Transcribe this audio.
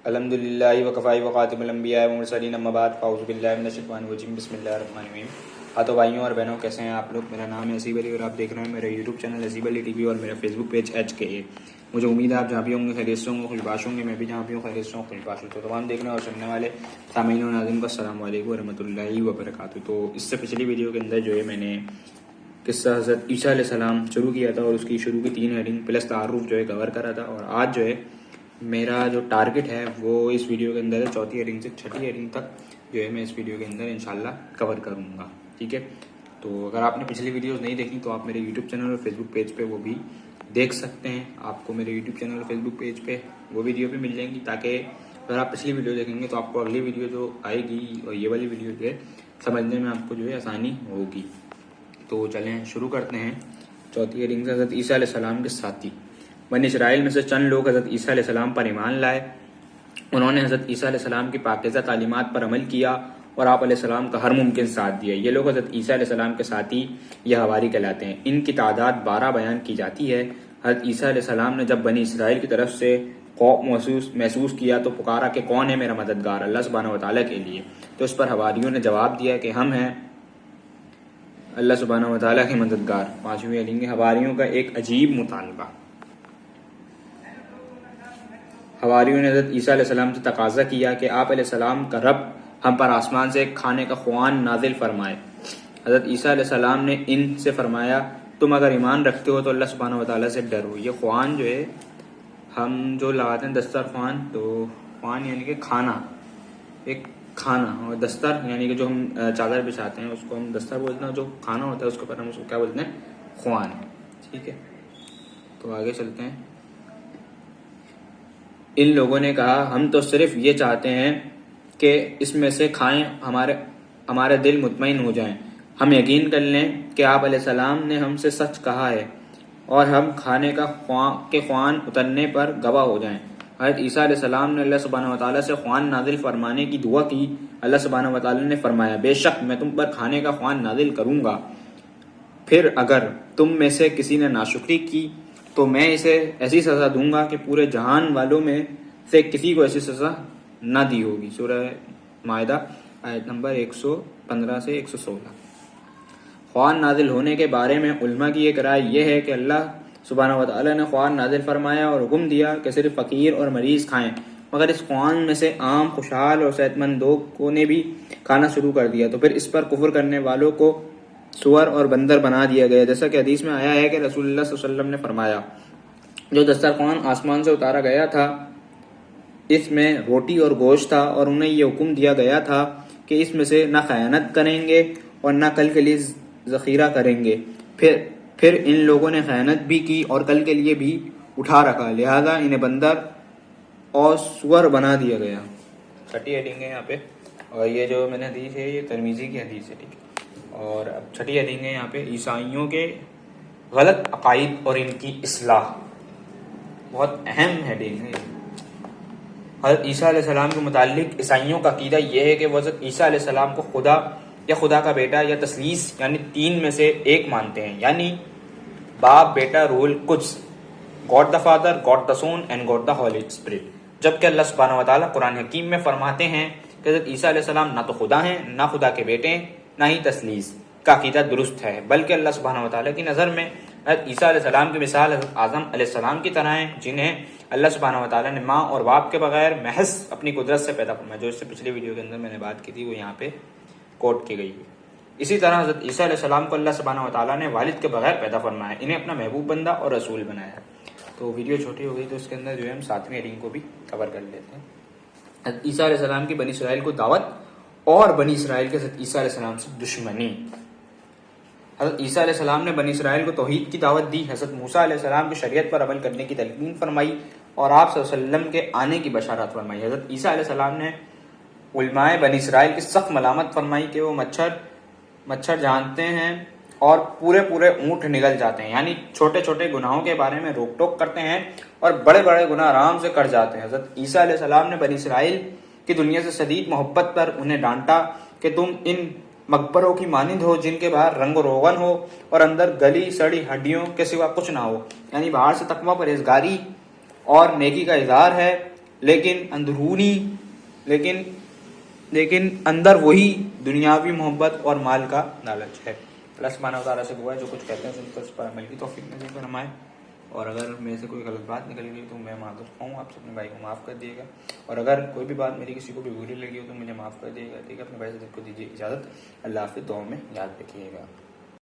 الحمدللہ وکفی وخاتم الانبیاء والمرسلین اما بعد فاعوذ باللہ من الشیطان الرجیم بسم اللہ الرحمن الرحیم۔ ہاتھوں بھائیوں اور بہنوں، کیسے ہیں آپ لوگ؟ میرا نام ہے حسیب علی اور آپ دیکھ رہے ہیں میرا یوٹیوب چینل حسیب علی ٹی وی اور میرا فیس بک پیج HKA۔ مجھے امید ہے آپ جہاں بھی ہوں گے خیریت سے ہوں گے، خوشباش ہوں گے، میں بھی جہاں بھی ہوں خیریت سے ہوں خوشباش ہوں۔ تو تمام دیکھنے اور سننے والے سامعین و ناظرین کو السلام علیکم ورحمۃ اللہ وبرکاتہ۔ تو اس سے پچھلی ویڈیو کے اندر جو ہے میں نے قصہ حضرت عیسیٰ علیہ السلام شروع کیا تھا اور اس کی شروع کی 3 ہیڈنگ پلس تعارف جو ہے کور کرا تھا، اور آج جو ہے میرا جو ٹارگٹ ہے وہ اس ویڈیو کے اندر ہے 4تھی ہیڈنگ سے 6ٹھی ہیڈنگ تک جو ہے میں اس ویڈیو کے اندر انشاءاللہ کور کروں گا، ٹھیک ہے؟ تو اگر آپ نے پچھلی ویڈیوز نہیں دیکھی تو آپ میرے یوٹیوب چینل اور فیس بک پیج پہ وہ بھی دیکھ سکتے ہیں۔ آپ کو میرے یوٹیوب چینل اور فیس بک پیج پہ وہ ویڈیو بھی مل جائیں گی، تاکہ اگر آپ پچھلی ویڈیو دیکھیں گے تو آپ کو اگلی ویڈیو جو آئے گی اور یہ والی ویڈیو جو ہے سمجھنے میں آپ کو جو ہے آسانی ہوگی۔ تو چلیں شروع کرتے ہیں۔ 4تھی ہیڈنگ سے حضرت عیسیٰ علیہ السلام کے ساتھی۔ بنی اسرائیل میں سے چند لوگ حضرت عیسیٰ علیہ السلام پر ایمان لائے۔ انہوں نے حضرت عیسیٰ علیہ السلام کی پاکیزہ تعلیمات پر عمل کیا اور آپ علیہ السلام کا ہر ممکن ساتھ دیا۔ یہ لوگ حضرت عیسیٰ علیہ السلام کے ساتھی یا حواری کہلاتے ہیں۔ ان کی تعداد 12 بیان کی جاتی ہے۔ حضرت عیسیٰ علیہ السلام نے جب بنی اسرائیل کی طرف سے خوف محسوس کیا تو پکارا کہ کون ہے میرا مددگار؟ اللہ سبحانہ و تعالیٰ کے لیے۔ تو اس پر حواریوں نے جواب دیا کہ ہم ہیں اللہ سبحانہ و تعالیٰ کے مددگار۔ 5ویں ہیڈنگ ہے حواریوں کا ایک عجیب مطالبہ۔ حواریوں نے حضرت عیسیٰ علیہ السلام سے تقاضا کیا کہ آپ علیہ السلام کا رب ہم پر آسمان سے ایک کھانے کا خوان نازل فرمائے۔ حضرت عیسیٰ علیہ السلام نے ان سے فرمایا تم اگر ایمان رکھتے ہو تو اللہ سبحانہ و تعالیٰ سے ڈرو۔ یہ خوان جو ہے ہم جو لگاتے ہیں دسترخوان، تو خوان یعنی کہ کھانا، ایک کھانا، اور دستر یعنی کہ جو ہم چادر بچھاتے ہیں اس کو ہم دستر بولتے ہیں، جو کھانا ہوتا ہے اس کے اوپر ہم اس کو کیا بولتے ہیں؟ خوان، ٹھیک ہے؟ تو آگے چلتے ہیں۔ ان لوگوں نے کہا ہم تو صرف یہ چاہتے ہیں کہ اس میں سے کھائیں، ہمارے دل مطمئن ہو جائیں، ہم یقین کر لیں کہ آپ علیہ السلام نے ہم سے سچ کہا ہے اور ہم کھانے کا خوان اترنے پر گواہ ہو جائیں۔ حضرت عیسیٰ علیہ السلام نے اللہ سبحانہ و تعالیٰ سے خوان نازل فرمانے کی دعا کی۔ اللہ سبحانہ و تعالیٰ نے فرمایا بے شک میں تم پر کھانے کا خوان نازل کروں گا، پھر اگر تم میں سے کسی نے ناشکری کی تو میں اسے ایسی سزا دوں گا کہ پورے جہان والوں میں سے کسی کو ایسی سزا نہ دی ہوگی۔ سورہ مائدہ آیت نمبر 115 سے 116۔ خوان نازل ہونے کے بارے میں علماء کی ایک رائے یہ ہے کہ اللہ سبحانہ و تعالیٰ نے خوان نازل فرمایا اور حکم دیا کہ صرف فقیر اور مریض کھائیں، مگر اس خوان میں سے عام، خوشحال اور صحت مند لوگوں نے بھی کھانا شروع کر دیا، تو پھر اس پر کفر کرنے والوں کو سور اور بندر بنا دیا گیا، جیسا کہ حدیث میں آیا ہے کہ رسول اللہ صلی اللہ علیہ وسلم نے فرمایا جو دسترخوان آسمان سے اتارا گیا تھا اس میں روٹی اور گوشت تھا، اور انہیں یہ حکم دیا گیا تھا کہ اس میں سے نہ خیانت کریں گے اور نہ کل کے لیے ذخیرہ کریں گے۔ پھر ان لوگوں نے خیانت بھی کی اور کل کے لیے بھی اٹھا رکھا، لہذا انہیں بندر اور سور بنا دیا گیا۔ 6ٹھی ہیڈنگ ہے یہاں پہ، اور یہ جو میں نے حدیث ہے یہ ترمذی کی حدیث ہے، ٹھیک ہے؟ اور اب 6ٹھی ہیڈنگ ہے یہاں پہ عیسائیوں کے غلط عقائد اور ان کی اصلاح۔ بہت اہم ہیڈنگ ہے۔ حضرت عیسیٰ علیہ السلام کے متعلق عیسائیوں کا عقیدہ یہ ہے کہ وہ حضرت عیسیٰ علیہ السلام کو خدا یا خدا کا بیٹا یا تثلیث یعنی 3 میں سے ایک مانتے ہیں، یعنی باپ، بیٹا، روح القدس، God the father, God the son and God the holy spirit. جبکہ اللہ سبحانہ و تعالیٰ قرآن حکیم میں فرماتے ہیں کہ حضرت عیسیٰ علیہ السلام نہ تو خدا ہیں، نہ خدا کے بیٹے ہیں، نہ ہی تثلیث کا عقیدہ درست ہے، بلکہ اللہ سبحانہ و تعالیٰ کی نظر میں حضرت عیسیٰ علیہ السلام کی مثال حضرت اعظم علیہ السلام کی طرح ہیں، جنہیں اللہ سبحانہ و تعالیٰ نے ماں اور باپ کے بغیر محض اپنی قدرت سے پیدا فرمایا، جو اس سے پچھلی ویڈیو کے اندر میں نے بات کی تھی وہ یہاں پہ کوٹ کی گئی ہے۔ اسی طرح حضرت عیسیٰ علیہ السلام کو اللہ سبحانہ و تعالیٰ نے والد کے بغیر پیدا فرمایا، انہیں اپنا محبوب بندہ اور رسول بنایا۔ تو ویڈیو چھوٹی ہو گئی تو اس کے اندر جو ہے ہم 7ویں ہیڈنگ کو بھی کور کر لیتے ہیں۔ حضرت عیسیٰ علیہ السلام کی بنی اسرائیل کو دعوت اور بنی اسرائیل کے حضرت عیسیٰ علیہ السلام سے دشمنی۔ حضرت عیسیٰ علیہ السلام نے بنی اسرائیل کو توحید کی دعوت دی، حضرت موسیٰ علیہ السلام کی شریعت پر عمل کرنے کی تلقین فرمائی اور آپ صلی اللہ علیہ وسلم کے آنے کی بشارت فرمائی۔ حضرت عیسیٰ علیہ السلام نے علماء بنی اسرائیل کی سخت ملامت فرمائی کہ وہ مچھر جانتے ہیں اور پورے اونٹ نگل جاتے ہیں، یعنی چھوٹے چھوٹے گناہوں کے بارے میں روک ٹوک کرتے ہیں اور بڑے بڑے گناہ آرام سے کر جاتے ہیں۔ حضرت عیسیٰ علیہ السلام نے بنی اسرائیل کی دنیا سے شدید محبت پر انہیں ڈانٹا کہ تم ان مقبروں کی مانند ہو جن کے باہر رنگ و روغن ہو اور اندر گلی سڑی ہڈیوں کے سوا کچھ نہ ہو، یعنی باہر سے تقویٰ پرہیزگاری اور نیکی کا اظہار ہے، لیکن اندر وہی دنیاوی محبت اور مال کا لالچ ہے۔ اللہ سبحانہ و تعالیٰ سے دعا ہے جو کچھ کہتے ہیں سن کر اس پر عمل کی توفیق نصیب فرمائے، اور اگر میرے سے کوئی غلط بات نکل گئی تو میں معذرت خواہ ہوں، آپ سے اپنے بھائی کو معاف کر دیے گا، اور اگر کوئی بھی بات میری کسی کو بھی بری لگی ہو تو مجھے معاف کر دیے گا، ٹھیک ہے؟ اپنے بھائی سے کو دیجیے اجازت، اللہ حافظ، دعاؤں میں یاد رکھیے گا۔